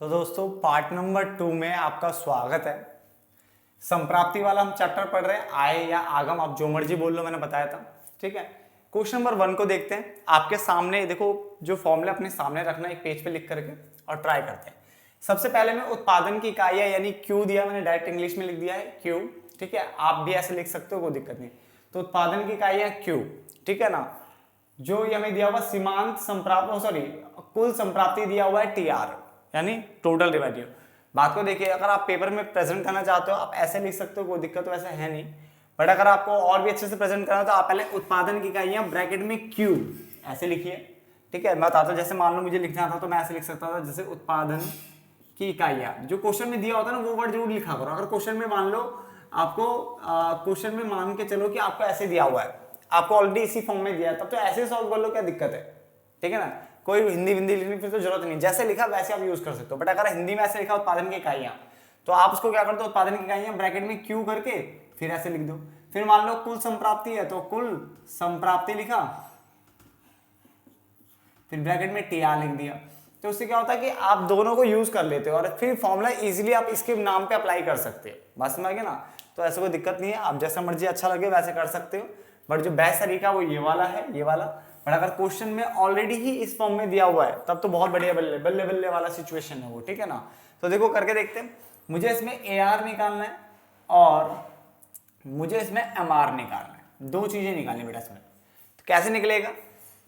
तो दोस्तों part number 2 में आपका स्वागत है। संप्राप्ति वाला हम चैप्टर पढ़ रहे हैं, आय या आगम, आप जो मर्जी बोल लो, मैंने बताया था। ठीक है, क्वेश्चन नंबर 1 को देखते हैं। आपके सामने देखो, जो फॉर्मूला अपने सामने रखना एक पेज पे लिख करके और ट्राई करते हैं। सबसे पहले मैं उत्पादन की इकाइयां यानी क्यू दिया, मैंने डायरेक्ट इंग्लिश में लिख दिया है क्यू। ठीक है, आप भी ऐसे लिख सकते हो, कोई दिक्कत नहीं। तो उत्पादन की इकाइयां क्यू, ठीक है ना। जो ये हमें दिया हुआ सीमांत संप्राप्ति, सॉरी कुल संप्राप्ति दिया हुआ है टीआर यानी टोटल रिवेन्यू। बात को देखिए, अगर आप पेपर में प्रेजेंट करना चाहते हो आप ऐसे लिख सकते हो, कोई दिक्कत तो वैसे है नहीं। बट अगर आपको और भी अच्छे से प्रेजेंट करना हो तो आप पहले उत्पादन की इकाइयां ब्रैकेट में क्यू ऐसे लिखिए। ठीक है, मैं बताता हूं, जैसे मान लो मुझे लिखना था तो मैं ऐसे लिख सकता था, जैसे उत्पादन की इकाइयां। जो क्वेश्चन में दिया होता है ना वो वर्ड जरूर लिखा करो। अगर क्वेश्चन में मान लो आपको क्वेश्चन में मान के चलो कि आपको ऐसे दिया हुआ है, आपको ऑलरेडी इसी फॉर्म में दिया है, तब तो ऐसे सॉल्व कर लो, क्या दिक्कत है। ठीक है ना, कोई हिंदी लिखने की तो जरूरत नहीं, जैसे लिखा वैसे आप यूज कर सकते हो। बट अगर हिंदी में ऐसे लिखा उत्पादन की इकाइयां, तो आप उसको क्या करते हो, उत्पादन की इकाइयां ब्रैकेट में क्यू करके फिर ऐसे लिख दो। फिर मान लो कुल संप्राप्ति है तो कुल संप्राप्ति लिखा, फिर ब्रैकेट में टीआर लिख दिया। तो उससे क्या होता है कि आप दोनों को यूज कर लेते हो और फिर फॉर्मूला इजीली आप इसके नाम पे अप्लाई कर सकते हो। बस समझ गए ना, तो ऐसे कोई दिक्कत नहीं है, आप जैसा मर्जी अच्छा लगे वैसे कर सकते हो। बट जो बेस्ट तरीका वो ये वाला है, ये वाला। बट अगर क्वेश्चन में ऑलरेडी ही इस फॉर्म में दिया हुआ है तब तो बहुत बढ़िया, बल्ले बल्ले बल्ले वाला सिचुएशन है वो। ठीक है ना, तो देखो करके देखते हैं। मुझे इसमें AR निकालना है और मुझे इसमें MR निकालना है, दो चीजें निकालनी बेटा इसमें। तो कैसे निकलेगा,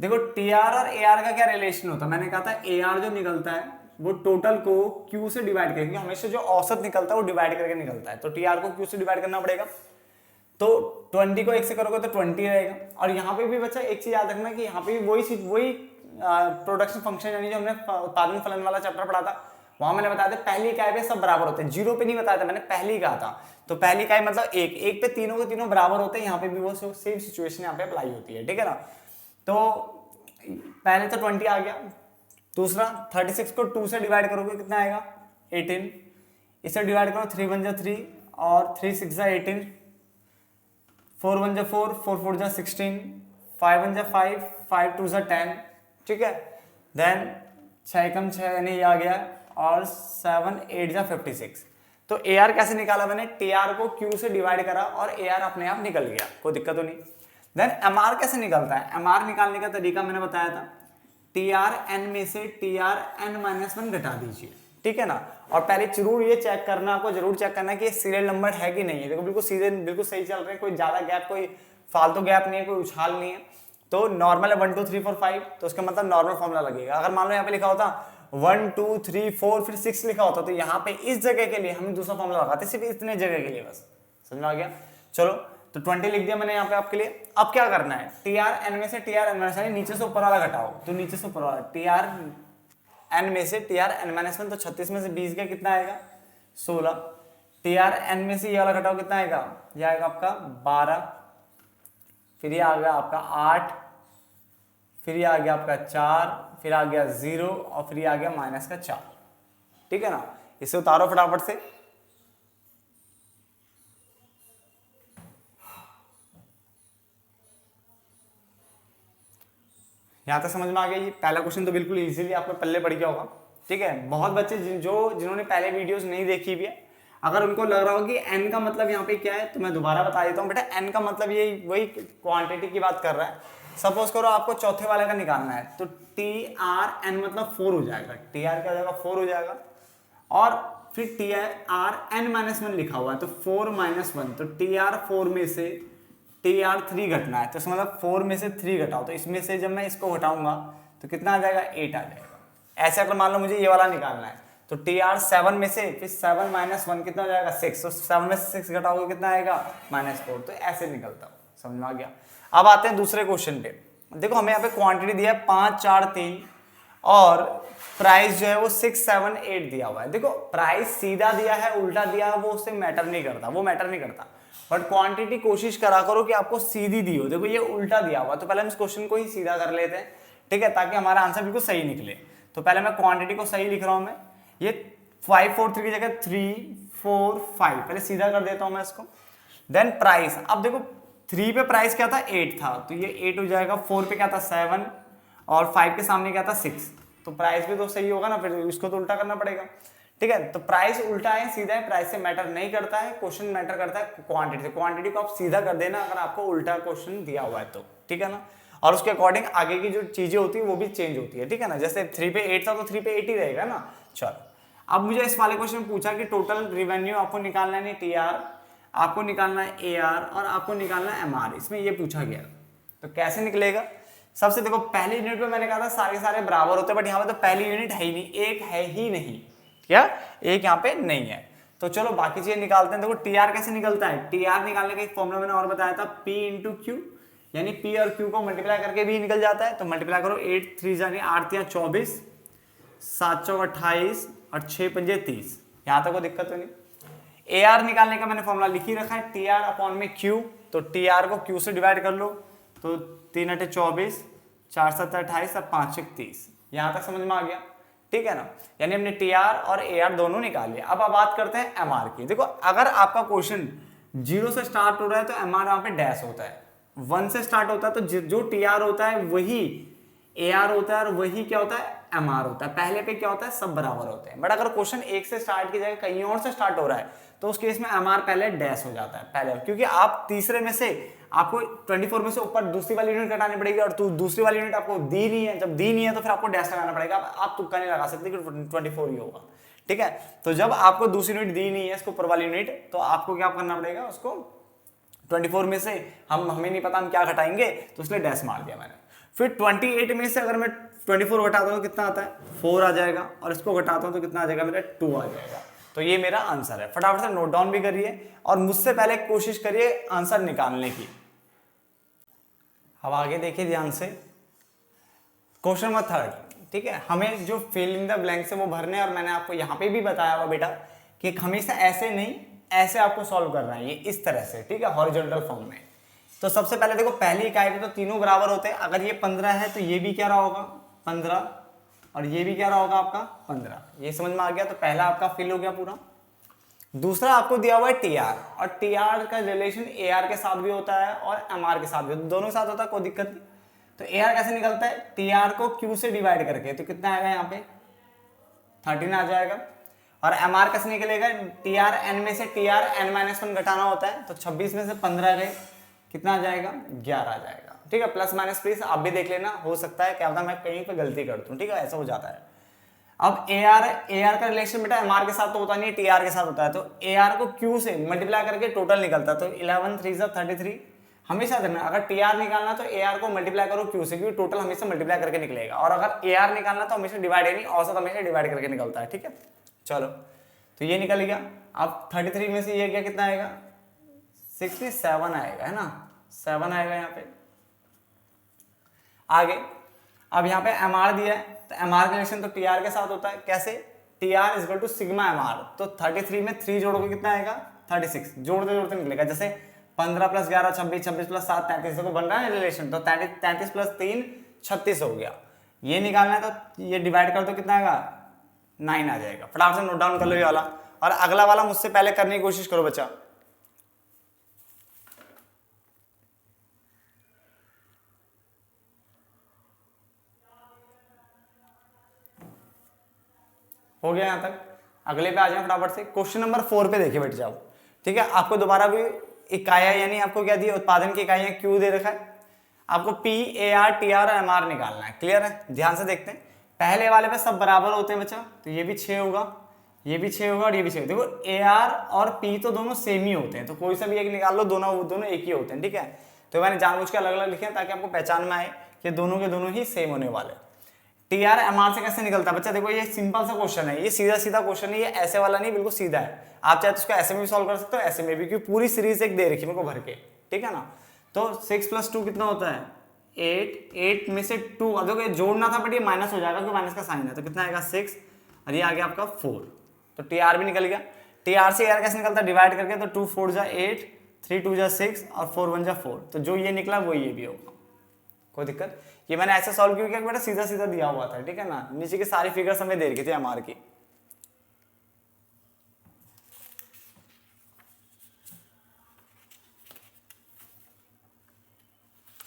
देखो TR और AR का क्या रिलेशन होता है। मैंने कहा था AR जो निकलता है वो टोटल को Q से डिवाइड करेंगे, हमेशा जो औसत निकलता है वो डिवाइड करके निकलता है। तो TR को Q से डिवाइड करना पड़ेगा, तो 20 को 1 से करोगे तो 20 रहेगा। और यहाँ पे भी बच्चा एक चीज याद रखना कि यहाँ पे भी वही प्रोडक्शन फंक्शन यानी जो हमने उत्पादन फलन वाला चैप्टर पढ़ा था, वहां मैंने बताया था पहली इकाई पे सब बराबर होते हैं, जीरो पे नहीं बताया था मैंने, पहली कहा था। तो पहली इकाई मतलब एक पे तीनों के तीनों बराबर होते हैं, यहाँ पे भी वो सेम सिचुएशन यहाँ पे अप्लाई होती है। ठीक है ना, तो पहले तो 20 आ गया। दूसरा 36 को 2 से डिवाइड करोगे कितना आएगा 18, इसे डिवाइड करो 3 1 जा 3 और 3 6 जा 18, 4 1 जा 4, 4 4 जा 16, 5 1 जा 5, 5 2 जा 10। ठीक है, देन 6 कम 6 यानी ये आ गया और 7 8 जा 56। तो AR कैसे निकाला मैंने, TR को Q से डिवाइड करा और AR अपने आप निकल गया, कोई दिक्कत तो नहीं। देन MR कैसे निकलता है, MR निकालने का तरीका मैंने बताया था, TRN में से TRN-1 घटा दीजिए। ठीक है ना, और पहले जरूर ये चेक करना, आपको जरूर चेक करना कि ये सीरियल नंबर है कि नहीं है। देखो बिल्कुल सीधे, बिल्कुल सही चल रहे हैं, कोई ज्यादा गैप, कोई फालतू गैप नहीं है, कोई उछाल नहीं है। तो नॉर्मल है 1 2 3 4 5, तो उसका मतलब नॉर्मल फॉर्मूला लगेगा। अगर मान लो यहाँ पे लिखा होता 1 2 3 4 फिर 6 लिखा होता, तो यहाँ पे इस जगह के लिए हम दूसरा फॉर्मूला लगाते, सिर्फ इतने जगह के लिए, बस समझ में आ गया। चलो, तो 20 लिख दिया मैंने यहाँ पे आपके लिए। अब क्या करना है, TRN में से TRN-1 नीचे से ऊपर वाला घटाओ, तो नीचे से ऊपर वाला TRN में से TRN-1, तो 36 में से 20 गया कितना आएगा 16। TRN में से ये वाला घटाओ कितना आएगा, ये आएगा आपका 12, फिर ये आ गया आपका 8, फिर ये आ गया आपका 4, फिर आ गया 0 और फिर ये आ गया माइनस का 4। ठीक है ना, इसे उतारो फटाफट से। यहाँ तक समझ में आ गया। ये पहला क्वेश्चन तो बिल्कुल इजीली आपको पल्ले पड़ गया होगा। ठीक है, बहुत बच्चे जिन्होंने पहले वीडियोस नहीं देखी भी है, अगर उनको लग रहा हो कि n का मतलब यहाँ पे क्या है, तो मैं दोबारा बता देता हूँ बेटा। n का मतलब ये वही क्वांटिटी की बात कर रहा है। सपोज करो आपको चौथे वाले का निकालना है, तो TRN मतलब 4 हो जाएगा, TR क्या हो जाएगा 4 हो जाएगा, और फिर TRN-1 लिखा हुआ है तो 4 - 1, तो TR4 में से TR3 घटना है, तो इसका मतलब 4 में से 3 घटाओ, तो इसमें से जब मैं इसको घटाऊंगा तो कितना आ जाएगा 8 आ जाएगा। ऐसे अगर मान लो मुझे ये वाला निकालना है, तो TR7 में से फिर 7 - 1 कितना हो जाएगा 6, तो 7 में से 6 घटाओगे कितना आएगा -4, तो ऐसे निकलता हूँ। समझ में आ गया। अब आते हैं दूसरे क्वेश्चन पे। देखो हमें यहाँ पे क्वांटिटी दिया है 5 4 3 और प्राइस जो है वो 6 7 8 दिया हुआ है। देखो प्राइस सीधा दिया है उल्टा दिया है, वो उससे मैटर नहीं करता, वो मैटर नहीं करता। बट क्वांटिटी कोशिश करा करो कि आपको सीधी दी हो। देखो ये उल्टा दिया हुआ, तो पहले हम इस क्वेश्चन को ही सीधा कर लेते हैं। ठीक है, ताकि हमारा आंसर बिल्कुल सही निकले। तो पहले मैं क्वांटिटी को सही लिख रहा हूं, मैं ये 5 4 3 की जगह 3 4 5 पहले सीधा कर देता हूं मैं इसको। देन प्राइस, अब देखो 3 पे प्राइस क्या था 8 था, तो ये 8 हो जाएगा। 4 पे क्या था 7 और 5 के सामने क्या था 6, तो प्राइस भी तो सही होगा ना, फिर इसको तो उल्टा करना पड़ेगा। ठीक है, तो प्राइस उल्टा है सीधा है, प्राइस से मैटर नहीं करता है, क्वेश्चन मैटर करता है क्वांटिटी से। क्वांटिटी को आप सीधा कर देना अगर आपको उल्टा क्वेश्चन दिया हुआ है तो, ठीक है ना, और उसके अकॉर्डिंग आगे की जो चीजें होती है वो भी चेंज होती है, ठीक है ना। जैसे 3 पे 8 था तो 3 पे 8 ही रहेगा ना। चलो अब मुझे इस वाले क्वेश्चन पूछा कि टोटल रिवेन्यू आपको निकालना है टीआर, आपको निकालना है एआर और आपको निकालना है एमआर, इसमें ये पूछा गया। तो कैसे निकलेगा? सबसे देखो पहली यूनिट में मैंने कहा था सारे बराबर होते हैं, बट यहाँ पे तो पहली यूनिट है ही नहीं, एक है ही नहीं, क्या एक यहाँ पे नहीं है। तो चलो बाकी चीजें निकालते हैं। देखो टीआर कैसे निकलता है, टीआर निकालने का एक फॉर्मूला मैंने और बताया था, P इंटू क्यू, यानी P और Q को मल्टीप्लाई करके भी निकल जाता है। तो मल्टीप्लाई करो, 8 3 यानी 8 या 24, 7 चौक 28 और 6 पंजे 30, यहाँ तक कोई दिक्कत तो नहीं। AR निकालने का मैंने फॉर्मूला लिख ही रखा है, TR अपॉन में Q, तो TR को Q से डिवाइड कर लो, तो 3 8 24, 4 7 28 और 5 6 30, यहाँ तक समझ में आ गया, ठीक है ना। यानी हमने TR और AR दोनों निकाल लिया। अब बात करते हैं MR की। देखो अगर आपका क्वेश्चन 0 से स्टार्ट हो रहा है तो MR वहाँ पे डैश होता है, 1 से स्टार्ट होता है तो जो TR होता है वही AR होता है और वही क्या होता है MR होता है। पहले पे क्या होता है, सब बराबर होते हैं। बट अगर क्वेश्चन 1 से स्टार्ट की जगह कहीं और से स्टार्ट हो रहा है तो उस केस में MR पहले डैश हो जाता है पहले, क्योंकि आप तीसरे में से आपको 24 में से ऊपर दूसरी वाली यूनिट घटानी पड़ेगी और दूसरी वाली यूनिट आपको दी नहीं है। जब दी नहीं है तो फिर आपको डैश लगाना पड़ेगा। आप तुक्का नहीं लगा सकते कि 24 ही होगा, ठीक है। तो जब आपको दूसरी यूनिट दी नहीं है इसको ऊपर वाली यूनिट, तो आपको क्या करना पड़ेगा, उसको 24 में से हमें नहीं पता हम क्या घटाएंगे तो इसलिए डैश मार दिया मैंने। फिर 28 में से अगर मैं 24 घटाता हूँ तो कितना आता है, 4 आ जाएगा, और इसको घटाता हूँ तो कितना आ जाएगा मेरा, 2 आ जाएगा। तो ये मेरा आंसर है। फटाफट से नोट डाउन भी करिए और मुझसे पहले कोशिश करिए आंसर निकालने की। अब आगे देखिए ध्यान से, क्वेश्चन नंबर 3, ठीक है। हमें जो फिल इन द ब्लैंक्स है वो भरने, और मैंने आपको यहाँ पे भी बताया हुआ बेटा कि हमेशा ऐसे नहीं ऐसे आपको सॉल्व करना है, ये इस तरह से, ठीक है, हॉरिजॉन्टल फॉर्म में। तो सबसे पहले देखो पहली इकाई पे तो तीनों बराबर होते हैं। अगर ये 15 है तो ये भी क्या रहा होगा 15, और ये भी क्या रहा होगा आपका 15। ये समझ में आ गया। तो पहला आपका फिल हो गया पूरा। दूसरा आपको दिया हुआ है टीआर, और टीआर का रिलेशन एआर के साथ भी होता है और एमआर के साथ भी, दोनों के साथ होता है, कोई दिक्कत नहीं। तो एआर कैसे निकलता है, टीआर को क्यू से डिवाइड करके, तो कितना आएगा यहाँ पे 13 आ जाएगा। और एमआर कैसे निकलेगा, टीआर एन में से टीआर एन माइनस 1 घटाना होता है, तो 26 में से 15 गए, कितना आ जाएगा 11 आ जाएगा, ठीक है। प्लस माइनस प्लीज आप भी देख लेना, हो सकता है क्या होता है मैं कहीं पे गलती कर दूं, ठीक है, ऐसा हो जाता है। अब एआर का रिलेशन बेटा एमआर के साथ तो होता नहीं है, टीआर के साथ होता है। तो एआर को क्यू से मल्टीप्लाई करके टोटल निकलता है, तो 11 3 33 हमेशा करना। अगर टीआर निकालना तो एआर को मल्टीप्लाई करो क्यू से, क्योंकि टोटल हमेशा मल्टीप्लाई करके निकलेगा। और अगर एआर निकालना तो हमेशा डिवाइड, यानी औसत हमेशा डिवाइड करके निकलता है, ठीक है। चलो तो ये निकल गया। अब 33 में से ये क्या कितना आएगा, 6 में 7 आएगा, है ना, 7 आएगा यहाँ पे। आगे अब यहाँ पे एमआर दिया है, तो एमआर का रिलेशन तो टीआर के साथ होता है। कैसे, TR is equal to sigma MR. तो 33 में 3 जोड़ोगे कितना आएगा 36, जोड़ते जोड़ते निकलेगा। जैसे 15 प्लस 11 26, 26 प्लस 7 33, को बन रहा है रिलेशन, तो 33 प्लस 3 36 हो गया। ये निकालना है तो ये डिवाइड कर दो, कितना आएगा 9 आ जाएगा। फटाफट से नोट डाउन कर लो ये वाला, और अगला वाला मुझसे पहले करने की कोशिश करो बच्चा। हो गया यहाँ तक, अगले पे आ जाए फटाफट से। क्वेश्चन नंबर 4 पे देखिए बैठ जाओ, ठीक है। आपको दोबारा भी इकाइयां, यानी आपको क्या दिया, उत्पादन की इकाइयां क्यू दे रखा है, आपको P A R T R और एम आर निकालना है। क्लियर है, ध्यान से देखते हैं। पहले वाले पे सब बराबर होते हैं बच्चा, तो ये भी 6 होगा, ये भी 6 होगा और ये भी 6। देखो ए आर और पी तो दोनों सेम ही होते हैं, तो कोई सा भी एक निकाल लो, दोनों एक ही होते हैं, ठीक है। तो मैंने जानबूझ के अलग अलग लिखे हैं ताकि आपको पहचान में आए कि दोनों के दोनों ही सेम होने वाले। टीआर एमआर से कैसे निकलता है बच्चा, देखो ये सिंपल सा क्वेश्चन है, ये सीधा सीधा क्वेश्चन है, ये ऐसे वाला नहीं, बिल्कुल सीधा है। आप चाहे तो उसको ऐसे में भी सॉल्व कर सकते हो, ऐसे में भी, क्योंकि पूरी सीरीज एक दे रखी है मेरे को भर के, ठीक है ना। तो 6 + 2 कितना होता है 8, 8 में से 2, अब देखो ये जोड़ना था बट ये माइनस हो जाएगा क्योंकि माइनस का साइन है, तो कितना आएगा 6, और ये आ गया आपका 4। तो टीआर भी निकल गया। टीआर से एआर कैसे निकलता है, डिवाइड करके, तो 2 4 जा 8, 3 2 जा 6 और 4 1 जा 4, तो जो ये निकला वो ये भी होगा, कोई दिक्कत। ये मैंने ऐसे सॉल्व क्यों किया बेटा, सीधा सीधा दिया हुआ था, ठीक है ना। नीचे की सारी फिगर्स हमें दे रखी थी एमआर की।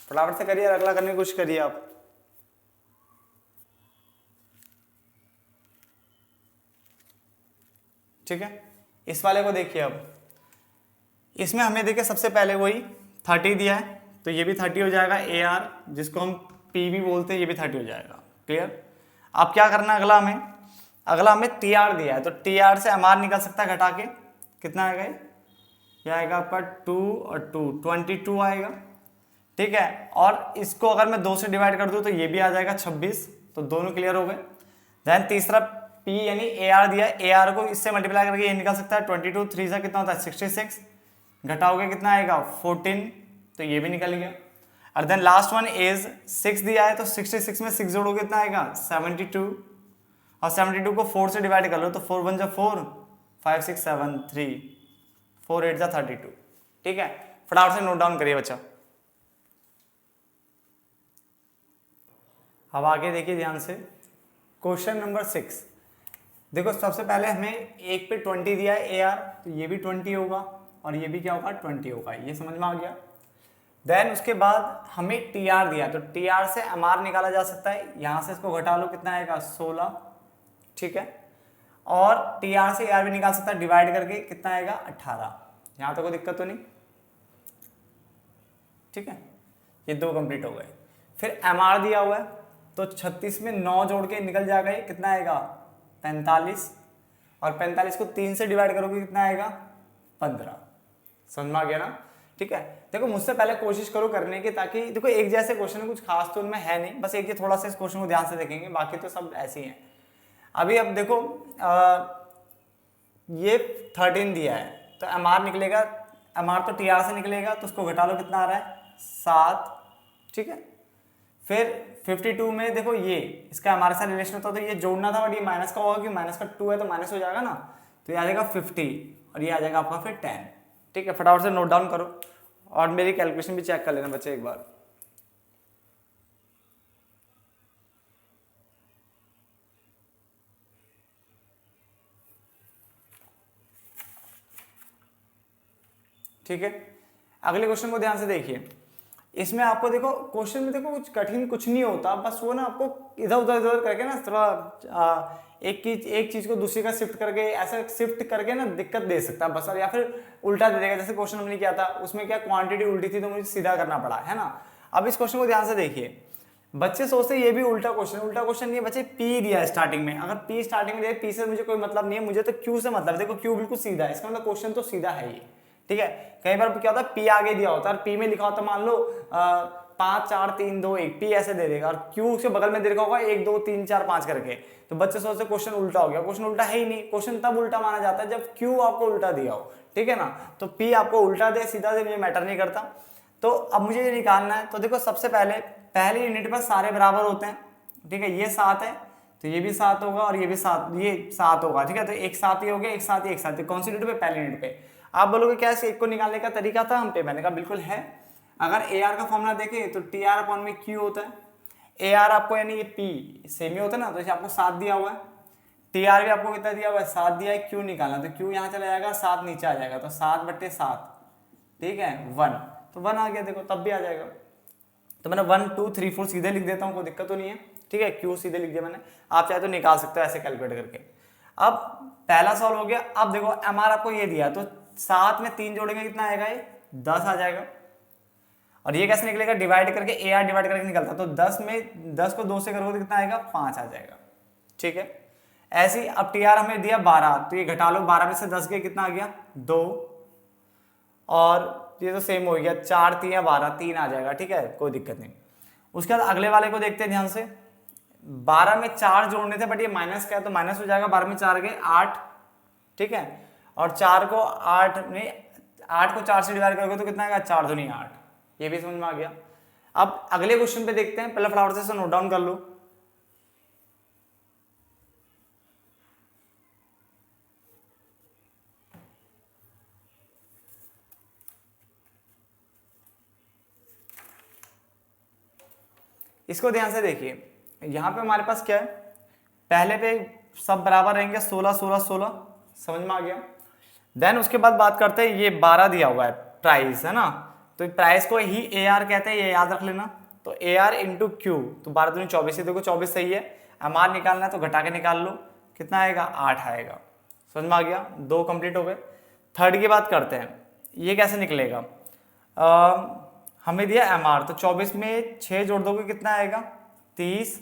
फटाफट से करिए, अगला करने की कोशिश करिए आप। ठीक है। इस वाले को देखिए, अब इसमें हमें देखिए सबसे पहले वही 30 दिया है, तो ये भी 30 हो जाएगा। AR जिसको हम P भी बोलते हैं, ये भी 30 हो जाएगा। क्लियर। अब क्या करना है, अगला हमें TR दिया है, तो TR से MR निकल सकता है घटा के, कितना आएगा ये आएगा आपका 2 और 2 22 आएगा। ठीक है। और इसको अगर मैं 2 से डिवाइड कर दूं तो ये भी आ जाएगा 26, तो दोनों क्लियर हो गए। देन तीसरा P यानी AR दिया है, AR को इससे मल्टीप्लाई करके ये निकल सकता है 22, 3 से कितना होता है 66, घटाओगे कितना आएगा 14, तो ये भी निकल गया। और देन लास्ट वन इज 6 दिया है, तो 66 में 6 जोड़ोगे कितना आएगा 72, और 72 को 4 से डिवाइड कर लो, तो 4 1 जा 4, 5 6 7 3, 4 8 जा 32। ठीक है, फटाफट से नोट डाउन करिए बच्चा। अब आगे देखिए ध्यान से, क्वेश्चन नंबर 6। देखो सबसे पहले हमें एक पे 20 दिया है AR, तो ये भी 20 होगा और ये भी क्या होगा 20 होगा, ये समझ में आ गया। देन उसके बाद हमें TR दिया, तो TR से MR निकाला जा सकता है, यहाँ से इसको घटा लो कितना आएगा 16। ठीक है। और TR से AR भी निकाल सकता है, डिवाइड करके कितना आएगा 18। यहाँ तो कोई दिक्कत तो नहीं। ठीक है, ये 2 कंप्लीट हो गए। फिर MR दिया हुआ है, तो 36 में 9 जोड़ के निकल जाएगा, ये कितना आएगा 45, और 45 को 3 से डिवाइड करोगे कितना आएगा 15। समझ में आ गया ना। ठीक है। देखो मुझसे पहले कोशिश करो करने की, ताकि देखो एक जैसे क्वेश्चन है, कुछ खास तो उनमें है नहीं, बस एक ये थोड़ा सा इस क्वेश्चन को ध्यान से देखेंगे, बाकी तो सब ऐसे ही हैं। अभी अब देखो ये 13 दिया है, तो MR निकलेगा, MR तो TR से निकलेगा, तो उसको घटा लो कितना आ रहा है 7। ठीक है। फिर 52 में देखो ये इसका हमारे साथ रिलेशन होता, तो ये जोड़ना था, बट ये माइनस का होगा, क्योंकि माइनस का 2 है तो माइनस हो जाएगा ना, तो ये आ जाएगा 50 और ये आ जाएगा आपका फिर 10। ठीक है, फटाफट से नोट डाउन करो और मेरी कैलकुलेशन भी चेक कर लेना बच्चे एक बार। ठीक है, अगले क्वेश्चन को ध्यान से देखिए। इसमें आपको देखो क्वेश्चन में देखो कुछ कठिन कुछ नहीं होता, बस वो ना आपको इधर उधर करके ना थोड़ा एक चीज को दूसरी का शिफ्ट करके, ऐसा शिफ्ट करके ना दिक्कत दे सकता है बस, या फिर उल्टा दे देगा। जैसे क्वेश्चन हमने किया था, उसमें क्या क्वांटिटी उल्टी थी, तो मुझे सीधा करना पड़ा, है ना। अब इस क्वेश्चन को ध्यान से देखिए, बच्चे सोचते ये भी उल्टा क्वेश्चन नहीं है बच्चे। P दिया है स्टार्टिंग में, अगर P स्टार्टिंग में दिया, P से मुझे कोई मतलब नहीं है, मुझे तो Q से मतलब है। देखो Q बिल्कुल सीधा है, इसका मतलब क्वेश्चन तो सीधा है ये। ठीक है, कई बार क्या होता है P आगे दिया होता है, P में लिखा होता है मान लो 5 4 3 2 1, P ऐसे दे देगा, और Q उसके बगल में दे रखा होगा 1 2 3 4 5 करके, तो बच्चे सोचते क्वेश्चन उल्टा हो गया। क्वेश्चन उल्टा है ही नहीं, क्वेश्चन तब उल्टा माना जाता है जब Q आपको उल्टा दिया हो। ठीक है ना, तो P आपको उल्टा दे सीधा दे मुझे मैटर नहीं करता। तो अब मुझे ये निकालना है, तो देखो सबसे पहले यूनिट पर सारे बराबर होते हैं। ठीक है, ये 7 है, तो ये भी 7 होगा और ये भी 7 होगा। ठीक है, तो एक साथ ही हो गया, एक साथ ही कौन सी यूनिट पे, पहली यूनिट पे। आप बोलोगे क्या इसके एक को निकालने का तरीका था हम पे, मैंने कहा बिल्कुल है। अगर AR का फॉर्मूला देखें तो TR अपॉन में Q होता है। AR आपको यानी ये P सेम ही होता है ना, तो इसे आपको 7 दिया हुआ है, TR भी आपको कितना दिया हुआ है 7 दिया है। Q निकालना, तो Q यहाँ चला जाएगा, 7 नीचे आ जाएगा, तो 7/7। ठीक है 1, तो 1 आ गया, देखो तब भी आ जाएगा। तो मैंने 1 2 3 4 सीधे लिख देता हूँ, कोई दिक्कत तो नहीं है। ठीक है, Q सीधे लिख दिया मैंने, आप चाहे तो निकाल सकते हो ऐसे कैलकुलेट करके। अब पहला सॉल्व हो गया। अब देखो MR आपको ये दिया, तो 7 में 3 जोड़ेंगे कितना आएगा, ये 10 आ जाएगा। और ये कैसे निकलेगा, डिवाइड करके, AR डिवाइड करके निकलता, तो 10 को 2 से करोगे तो कितना आएगा 5 आ जाएगा। ठीक है, ऐसे ही अब TR हमें दिया 12, तो ये घटा लो, 12 में से 10 गए कितना आ गया 2, और ये तो सेम हो गया, 4 3 12, 3 आ जाएगा। ठीक है, कोई दिक्कत नहीं। उसके बाद अगले वाले को देखते हैं ध्यान से। 12 में 4 जोड़ने थे, बट ये माइनस का है तो माइनस हो जाएगा, 12 में 4 गए 8। ठीक है, और 4 को 4 से डिवाइड करोगे तो कितना आएगा 4 दूनी 8, ये भी समझ में आ गया। अब अगले क्वेश्चन पे देखते हैं, पहले फटाफट से नोट डाउन कर लो। इसको ध्यान से देखिए, यहाँ पे हमारे पास क्या है, पहले पे सब बराबर रहेंगे, 16 16 16, समझ में आ गया। देन उसके बाद बात करते हैं, ये 12 दिया हुआ है प्राइस, है ना, तो प्राइस को ही AR कहते हैं, ये याद रख लेना। तो AR इंटू Q, तो 12 दूनी 24, देखो 24 सही है। MR निकालना है तो घटा के निकाल लो, कितना आएगा 8 आएगा। समझ में आ गया, 2 कंप्लीट हो गए। थर्ड की बात करते हैं, ये कैसे निकलेगा। हमें दिया MR, तो 24 में 6 जोड़ दोगे कितना आएगा 30,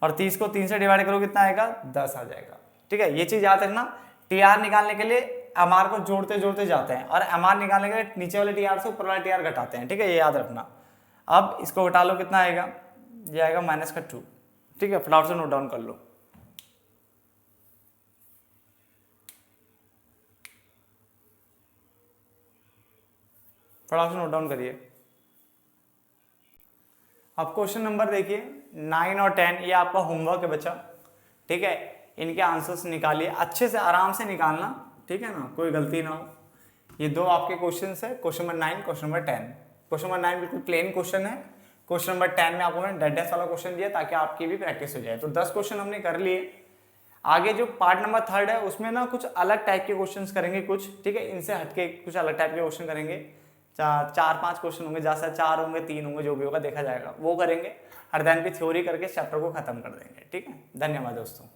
और 30 को 3 से डिवाइड करो कितना आएगा 10 आ जाएगा। ठीक है, ये चीज याद रखना, TR निकालने के लिए MR को जोड़ते जोड़ते जाते हैं, और MR निकालने के लिए नीचे वाले TR से ऊपर वाले TR घटाते हैं। ठीक है, ये याद रखना। अब इसको घटा लो, कितना आएगा, ये आएगा -2। ठीक है, फटाफट से नोट डाउन कर लो। फटाफट से नोट डाउन करिए। अब क्वेश्चन नंबर देखिए 9 और 10, ये आपका होमवर्क है बच्चा। ठीक है, इनके आंसर्स निकालिए, अच्छे से आराम से निकालना। ठीक है ना, कोई गलती ना हो। ये 2 आपके क्वेश्चन है, question number 9, question number 10। Question number 9 बिल्कुल प्लेन क्वेश्चन है। क्वेश्चन नंबर 10 में आपको मैंने डेड वाला क्वेश्चन दिया ताकि आपकी भी प्रैक्टिस हो जाए। तो 10 क्वेश्चन हमने कर लिए। आगे जो पार्ट नंबर 3 है उसमें ना कुछ अलग टाइप के क्वेश्चंस करेंगे कुछ। ठीक है, इनसे हटके कुछ अलग टाइप के क्वेश्चन करेंगे। 4-5 क्वेश्चन होंगे, जैसा 4 होंगे 3 होंगे, जो भी होगा देखा जाएगा, वो करेंगे। और देन भी थ्योरी करके चैप्टर को खत्म कर देंगे। ठीक है, धन्यवाद दोस्तों।